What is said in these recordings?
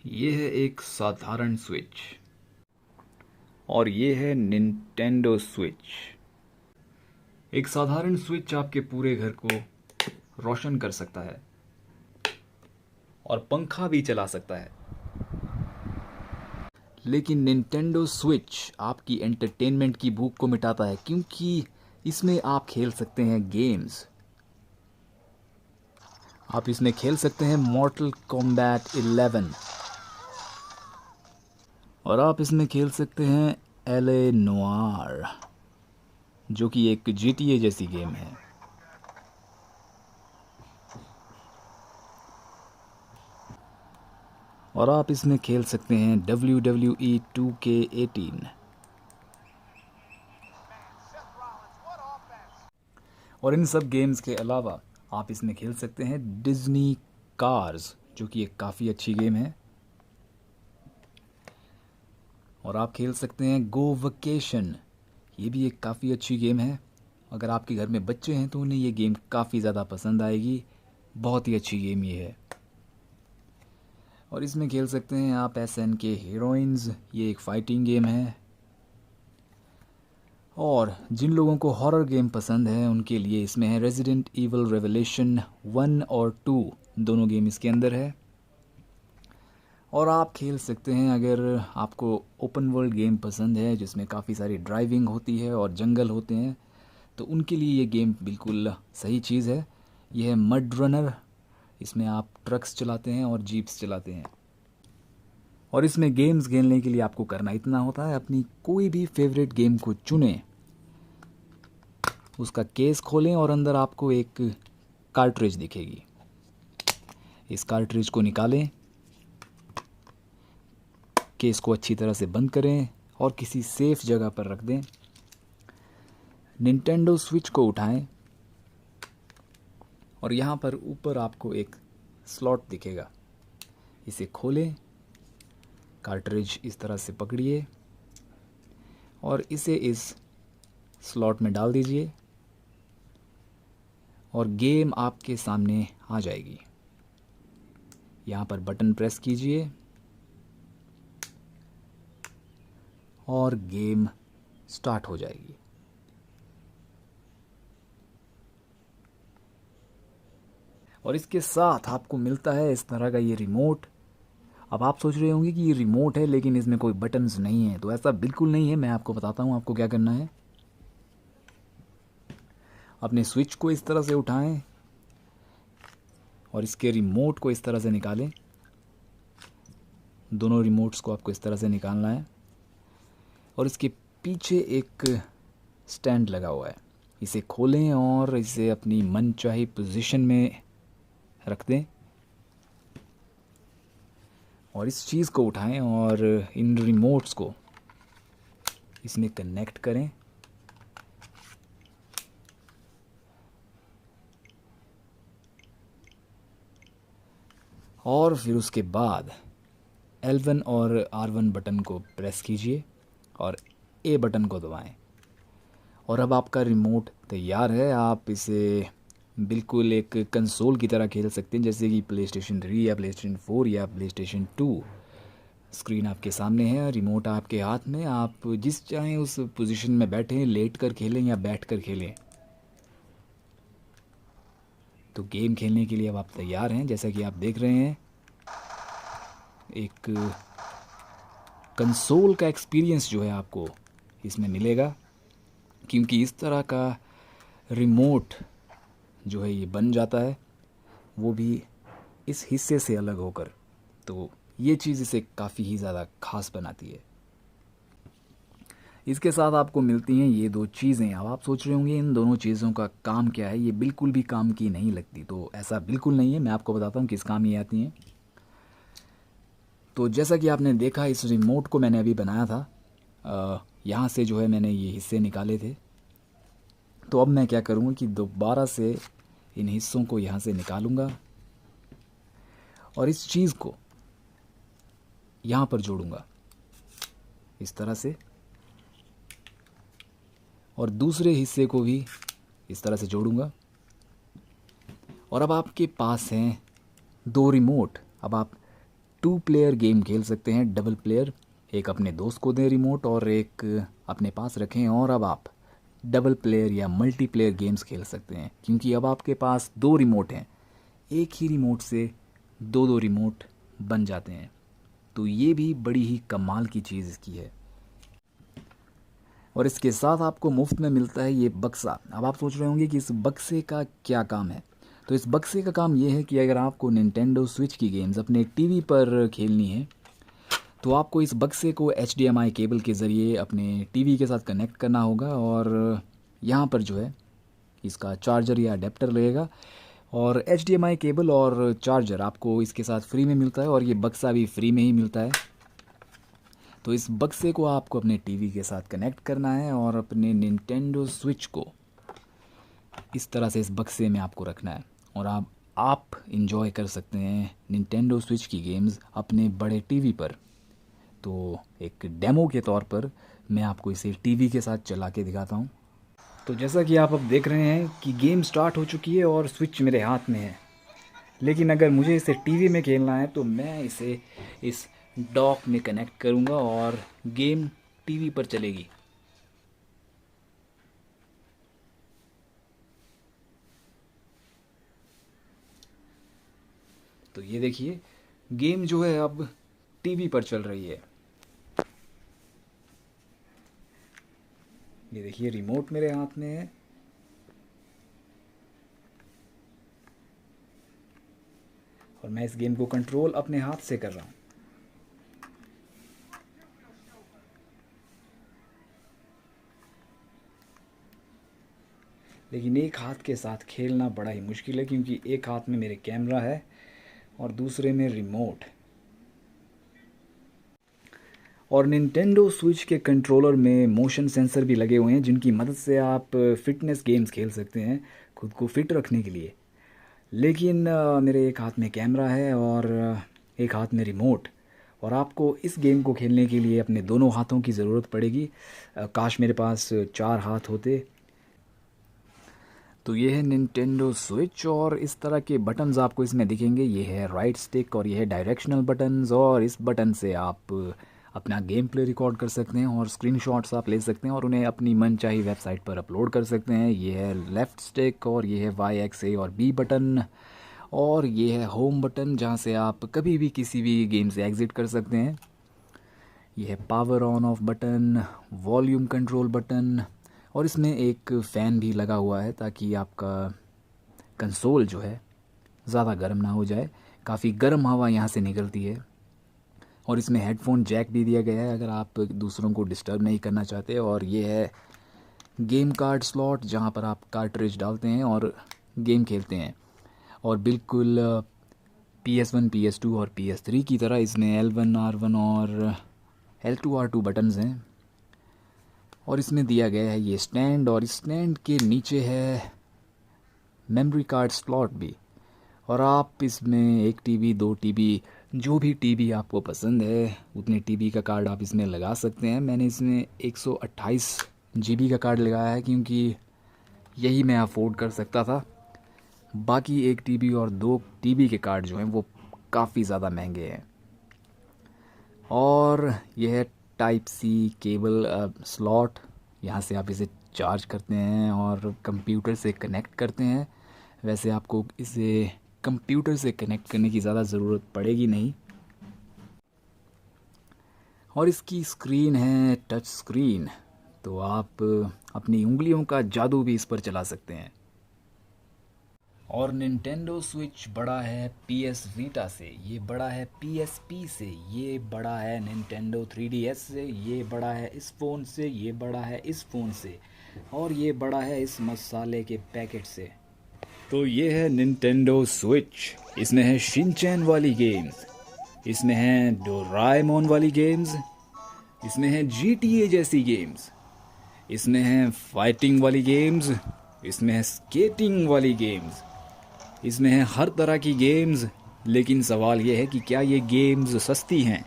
ये है एक साधारण स्विच और ये है निंटेंडो स्विच। एक साधारण स्विच आपके पूरे घर को रोशन कर सकता है और पंखा भी चला सकता है। लेकिन निंटेंडो स्विच आपकी एंटरटेनमेंट की भूख को मिटाता है, क्योंकि इसमें आप खेल सकते हैं गेम्स। आप इसमें खेल सकते हैं मॉर्टल कॉम्बैट 11 और आप इसमें खेल सकते हैं एले नोआर, जो कि एक GTA जैसी गेम है। और आप इसमें खेल सकते हैं WWE 2K18। और इन सब गेम्स के अलावा आप इसमें खेल सकते हैं डिज्नी कार्स, जो कि एक काफ़ी अच्छी गेम है। और आप खेल सकते हैं गो वकेशन, ये भी एक काफ़ी अच्छी गेम है। अगर आपके घर में बच्चे हैं तो उन्हें ये गेम काफ़ी ज़्यादा पसंद आएगी। बहुत ही अच्छी गेम ये है। और इसमें खेल सकते हैं आप SNK हीरोइंस, ये एक फाइटिंग गेम है। और जिन लोगों को हॉरर गेम पसंद है उनके लिए इसमें है रेजिडेंट ईवल रेवलेशन 1 और 2, दोनों गेम इसके अंदर है। और आप खेल सकते हैं, अगर आपको ओपन वर्ल्ड गेम पसंद है जिसमें काफ़ी सारी ड्राइविंग होती है और जंगल होते हैं, तो उनके लिए ये गेम बिल्कुल सही चीज़ है। यह है मड रनर। इसमें आप ट्रक्स चलाते हैं और जीप्स चलाते हैं। और इसमें गेम्स खेलने के लिए आपको करना इतना होता है, अपनी कोई भी फेवरेट गेम को चुनें, उसका केस खोलें और अंदर आपको एक कार्ट्रिज दिखेगी। इस कार्ट्रिज को निकालें, केस को अच्छी तरह से बंद करें और किसी सेफ जगह पर रख दें। निंटेंडो स्विच को उठाएं और यहाँ पर ऊपर आपको एक स्लॉट दिखेगा, इसे खोलें, कार्ट्रिज इस तरह से पकड़िए और इसे इस स्लॉट में डाल दीजिए और गेम आपके सामने आ जाएगी। यहाँ पर बटन प्रेस कीजिए और गेम स्टार्ट हो जाएगी। और इसके साथ आपको मिलता है इस तरह का ये रिमोट। अब आप सोच रहे होंगे कि ये रिमोट है लेकिन इसमें कोई बटन्स नहीं है, तो ऐसा बिल्कुल नहीं है। मैं आपको बताता हूँ आपको क्या करना है। अपने स्विच को इस तरह से उठाएं और इसके रिमोट को इस तरह से निकालें। दोनों रिमोट्स को आपको इस तरह से निकालना है और इसके पीछे एक स्टैंड लगा हुआ है, इसे खोलें और इसे अपनी मनचाही पोजीशन में रख दें। और इस चीज़ को उठाएं और इन रिमोट्स को इसमें कनेक्ट करें। और फिर उसके बाद L1 और R1 बटन को प्रेस कीजिए और A बटन को दबाएं। और अब आपका रिमोट तैयार है। आप इसे बिल्कुल एक कंसोल की तरह खेल सकते हैं, जैसे कि PlayStation 3 या PlayStation 4 या PlayStation 2। स्क्रीन आपके सामने है, रिमोट आपके हाथ में, आप जिस चाहें उस पोजीशन में बैठें, लेट कर खेलें या बैठ कर खेलें। तो गेम खेलने के लिए अब आप तैयार हैं। जैसा कि आप देख रहे हैं, एक कंसोल का एक्सपीरियंस जो है आपको इसमें मिलेगा, क्योंकि इस तरह का रिमोट जो है ये बन जाता है, वो भी इस हिस्से से अलग होकर। तो ये चीज़ इसे काफ़ी ही ज़्यादा ख़ास बनाती है। इसके साथ आपको मिलती हैं ये दो चीज़ें। अब आप सोच रहे होंगे इन दोनों चीज़ों का काम क्या है, ये बिल्कुल भी काम की नहीं लगती। तो ऐसा बिल्कुल नहीं है, मैं आपको बताता हूँ किस काम ये आती हैं। तो जैसा कि आपने देखा, इस रिमोट को मैंने अभी बनाया था, यहाँ से जो है मैंने ये हिस्से निकाले थे। तो अब मैं क्या करूँगा कि दोबारा से इन हिस्सों को यहाँ से निकालूँगा और इस चीज़ को यहाँ पर जोड़ूँगा इस तरह से, और दूसरे हिस्से को भी इस तरह से जोड़ूँगा। और अब आपके पास हैं दो रिमोट। अब आप 2 प्लेयर गेम खेल सकते हैं, डबल प्लेयर। एक अपने दोस्त को दें रिमोट और एक अपने पास रखें, और अब आप डबल प्लेयर या मल्टीप्लेयर गेम्स खेल सकते हैं, क्योंकि अब आपके पास 2 रिमोट हैं। एक ही रिमोट से 2 रिमोट बन जाते हैं। तो ये भी बड़ी ही कमाल की चीज़ इसकी है। और इसके साथ आपको मुफ्त में मिलता है ये बक्सा। अब आप सोच रहे होंगे कि इस बक्से का क्या काम है। तो इस बक्से का काम ये है कि अगर आपको निंटेंडो स्विच की गेम्स अपने टीवी पर खेलनी है, तो आपको इस बक्से को HDMI केबल के ज़रिए अपने टीवी के साथ कनेक्ट करना होगा, और यहाँ पर जो है इसका चार्जर या अडेप्टर लगेगा, और HDMI केबल और चार्जर आपको इसके साथ फ्री में मिलता है, और ये बक्सा भी फ्री में ही मिलता है। तो इस बक्से को आपको अपने टीवी के साथ कनेक्ट करना है और अपने निंटेंडो स्विच को इस तरह से इस बक्से में आपको रखना है, और आप इंजॉय कर सकते हैं निंटेंडो स्विच की गेम्स अपने बड़े टीवी पर। तो एक डेमो के तौर पर मैं आपको इसे टीवी के साथ चला के दिखाता हूँ। तो जैसा कि आप अब देख रहे हैं कि गेम स्टार्ट हो चुकी है और स्विच मेरे हाथ में है, लेकिन अगर मुझे इसे टीवी में खेलना है तो मैं इसे इस डॉक में कनेक्ट करूँगा और गेम टीवी पर चलेगी। तो ये देखिए गेम जो है अब टीवी पर चल रही है। ये देखिए रिमोट मेरे हाथ में है, और मैं इस गेम को कंट्रोल अपने हाथ से कर रहा हूँ। लेकिन एक हाथ के साथ खेलना बड़ा ही मुश्किल है, क्योंकि एक हाथ में मेरे कैमरा है और दूसरे में रिमोट। और निंटेंडो स्विच के कंट्रोलर में मोशन सेंसर भी लगे हुए हैं, जिनकी मदद से आप फिटनेस गेम्स खेल सकते हैं खुद को फिट रखने के लिए। लेकिन मेरे एक हाथ में कैमरा है और एक हाथ में रिमोट, और आपको इस गेम को खेलने के लिए अपने दोनों हाथों की ज़रूरत पड़ेगी। काश मेरे पास 4 हाथ होते। तो ये है निंटेंडो स्विच, और इस तरह के बटन्स आपको इसमें दिखेंगे। ये है राइट स्टिक और ये है डायरेक्शनल बटन्स, और इस बटन से आप अपना गेम प्ले रिकॉर्ड कर सकते हैं और स्क्रीनशॉट्स आप ले सकते हैं और उन्हें अपनी मनचाही वेबसाइट पर अपलोड कर सकते हैं। ये है लेफ़्ट स्टिक, और ये है YXA और B बटन, और ये है होम बटन, जहाँ से आप कभी भी किसी भी गेम से एग्ज़िट कर सकते हैं। ये है power on off button, volume control button, और इसमें एक फ़ैन भी लगा हुआ है ताकि आपका कंसोल जो है ज़्यादा गर्म ना हो जाए। काफ़ी गर्म हवा यहाँ से निकलती है। और इसमें हेडफोन जैक भी दिया गया है अगर आप दूसरों को डिस्टर्ब नहीं करना चाहते। और ये है गेम कार्ड स्लॉट, जहाँ पर आप कार्ट्रिज डालते हैं और गेम खेलते हैं। और बिल्कुल PS1, PS2 और PS3 की तरह इसमें L1, R1 और L2, R2 बटन्स हैं। और इसमें दिया गया है ये स्टैंड, और इस स्टैंड के नीचे है मेमोरी कार्ड स्लॉट भी। और आप इसमें 1 TB, 2 TB, जो भी टीवी आपको पसंद है उतने टीवी का कार्ड आप इसमें लगा सकते हैं। मैंने इसमें 128 GB का कार्ड लगाया है, क्योंकि यही मैं अफोर्ड कर सकता था। बाकी 1 TB और 2 TB के कार्ड जो हैं वो काफ़ी ज़्यादा महंगे हैं। और यह है Type-C केबल स्लॉट, यहाँ से आप इसे चार्ज करते हैं और कंप्यूटर से कनेक्ट करते हैं। वैसे आपको इसे कंप्यूटर से कनेक्ट करने की ज़्यादा ज़रूरत पड़ेगी नहीं। और इसकी स्क्रीन है टच स्क्रीन, तो आप अपनी उंगलियों का जादू भी इस पर चला सकते हैं। और निंटेंडो स्विच बड़ा है PS Vita से, ये बड़ा है PSP से, ये बड़ा है निंटेंडो 3DS से, ये बड़ा है इस फ़ोन से, ये बड़ा है इस फ़ोन से, और ये बड़ा है इस मसाले के पैकेट से। तो ये है निंटेंडो स्विच। इसमें है शिनचैन वाली गेम्स, इसमें है डोराएमोन वाली गेम्स, इसमें है GTA जैसी गेम्स, इसमें है फाइटिंग वाली गेम्स, इसमें है स्केटिंग वाली गेम्स, इसमें है हर तरह की गेम्स। लेकिन सवाल ये है कि क्या ये गेम्स सस्ती हैं?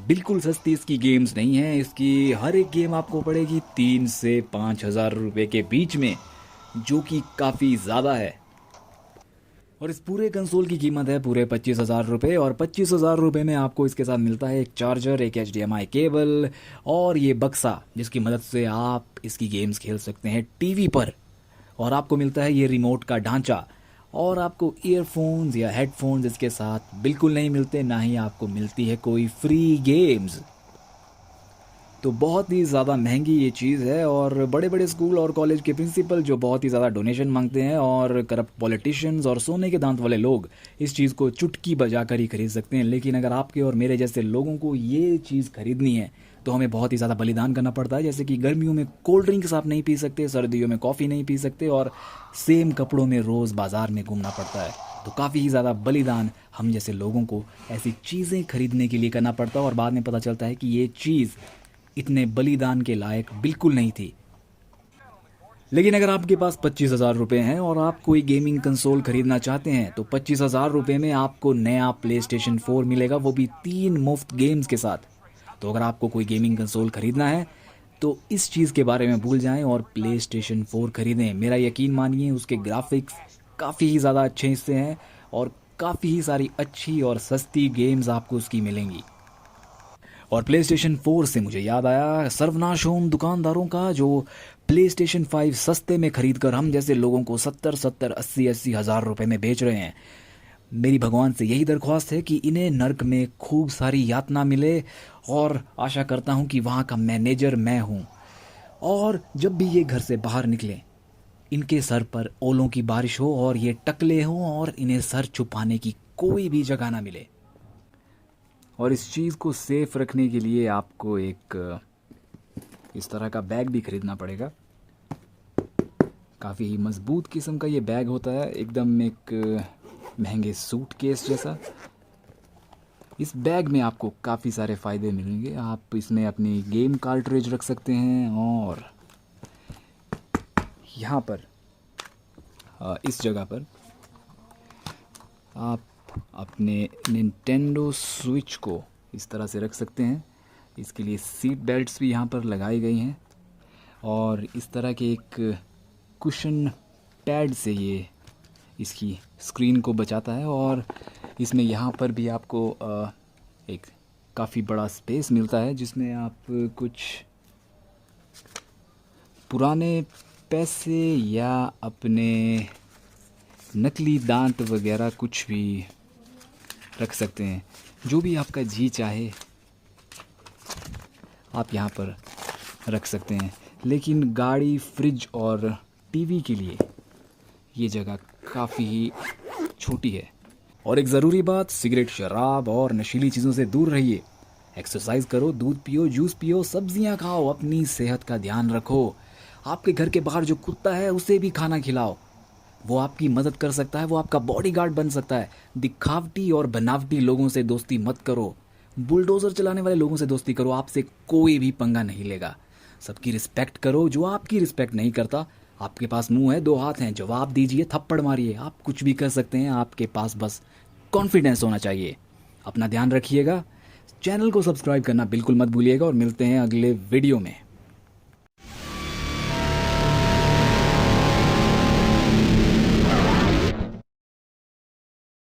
बिल्कुल सस्ती इसकी गेम्स नहीं हैं। इसकी हर एक गेम आपको पड़ेगी 3 से 5 हज़ार रुपये के बीच में, जो कि काफ़ी ज़्यादा है। और इस पूरे कंसोल की कीमत है पूरे 25,000 रुपये, और 25,000 रुपये में आपको इसके साथ मिलता है एक चार्जर, एक HDMI केबल और ये बक्सा जिसकी मदद से आप इसकी गेम्स खेल सकते हैं टीवी पर। और आपको मिलता है ये रिमोट का ढांचा, और आपको ईयरफोन्स या हेडफोन्स इसके साथ बिल्कुल नहीं मिलते, ना ही आपको मिलती है कोई फ्री गेम्स। तो बहुत ही ज़्यादा महंगी ये चीज़ है, और बड़े बड़े स्कूल और कॉलेज के प्रिंसिपल जो बहुत ही ज़्यादा डोनेशन मांगते हैं, और करप्ट पॉलिटिशियंस और सोने के दांत वाले लोग इस चीज़ को चुटकी बजाकर ही खरीद सकते हैं। लेकिन अगर आपके और मेरे जैसे लोगों को ये चीज़ खरीदनी है तो हमें बहुत ही ज़्यादा बलिदान करना पड़ता है। जैसे कि गर्मियों में कोल्ड ड्रिंक्स आप नहीं पी सकते, सर्दियों में कॉफ़ी नहीं पी सकते, और सेम कपड़ों में रोज़ बाज़ार में घूमना पड़ता है। तो काफ़ी ही ज़्यादा बलिदान हम जैसे लोगों को ऐसी चीज़ें खरीदने के लिए करना पड़ता है, और बाद में पता चलता है कि ये चीज़ इतने बलिदान के लायक बिल्कुल नहीं थी। लेकिन अगर आपके पास 25,000 रुपये हैं और आप कोई गेमिंग कंसोल खरीदना चाहते हैं तो 25,000 रुपये में आपको नया PlayStation 4 मिलेगा, वो भी 3 मुफ्त गेम्स के साथ। तो अगर आपको कोई गेमिंग कंसोल खरीदना है तो इस चीज़ के बारे में भूल जाएं और PlayStation 4 खरीदें। मेरा यकीन मानिए, उसके ग्राफिक्स काफ़ी ही ज़्यादा अच्छे हिस्से हैं, और काफ़ी ही सारी अच्छी और सस्ती गेम्स आपको उसकी मिलेंगी। और PlayStation 4 से मुझे याद आया सर्वनाश हो उन दुकानदारों का जो PlayStation 5 सस्ते में खरीद कर हम जैसे लोगों को 70-70, 80-80 हज़ार रुपये में बेच रहे हैं। मेरी भगवान से यही दरख्वास्त है कि इन्हें नर्क में खूब सारी यातना मिले, और आशा करता हूँ कि वहाँ का मैनेजर मैं हूँ। और जब भी ये घर से बाहर निकलें इनके सर पर ओलों की बारिश हो और ये टकले हों, और इन्हें सर छुपाने की कोई भी जगह ना मिले। और इस चीज़ को सेफ रखने के लिए आपको एक इस तरह का बैग भी खरीदना पड़ेगा। काफ़ी ही मज़बूत किस्म का ये बैग होता है, एकदम एक महंगे सूटकेस जैसा। इस बैग में आपको काफ़ी सारे फ़ायदे मिलेंगे। आप इसमें अपनी गेम कार्ट्रिज रख सकते हैं, और यहाँ पर इस जगह पर आप अपने निंटेंडो स्विच को इस तरह से रख सकते हैं। इसके लिए सीट बेल्ट्स भी यहाँ पर लगाई गई हैं, और इस तरह के एक कुशन पैड से ये इसकी स्क्रीन को बचाता है। और इसमें यहाँ पर भी आपको एक काफ़ी बड़ा स्पेस मिलता है जिसमें आप कुछ पुराने पैसे या अपने नकली दांत वगैरह कुछ भी रख सकते हैं। जो भी आपका जी चाहे आप यहाँ पर रख सकते हैं। लेकिन गाड़ी, फ्रिज और टीवी के लिए ये जगह काफ़ी ही छोटी है। और एक ज़रूरी बात, सिगरेट, शराब और नशीली चीज़ों से दूर रहिए। एक्सरसाइज करो, दूध पियो, जूस पियो, सब्जियां खाओ, अपनी सेहत का ध्यान रखो। आपके घर के बाहर जो कुत्ता है उसे भी खाना खिलाओ, वो आपकी मदद कर सकता है, वो आपका बॉडीगार्ड बन सकता है। दिखावटी और बनावटी लोगों से दोस्ती मत करो। बुलडोज़र चलाने वाले लोगों से दोस्ती करो, आपसे कोई भी पंगा नहीं लेगा। सबकी रिस्पेक्ट करो, जो आपकी रिस्पेक्ट नहीं करता। आपके पास मुंह है, 2 हाथ हैं, जवाब दीजिए, थप्पड़ मारिए। आप कुछ भी कर सकते हैं, आपके पास बस कॉन्फिडेंस होना चाहिए। अपना ध्यान रखिएगा, चैनल को सब्सक्राइब करना बिल्कुल मत भूलिएगा, और मिलते हैं अगले वीडियो में।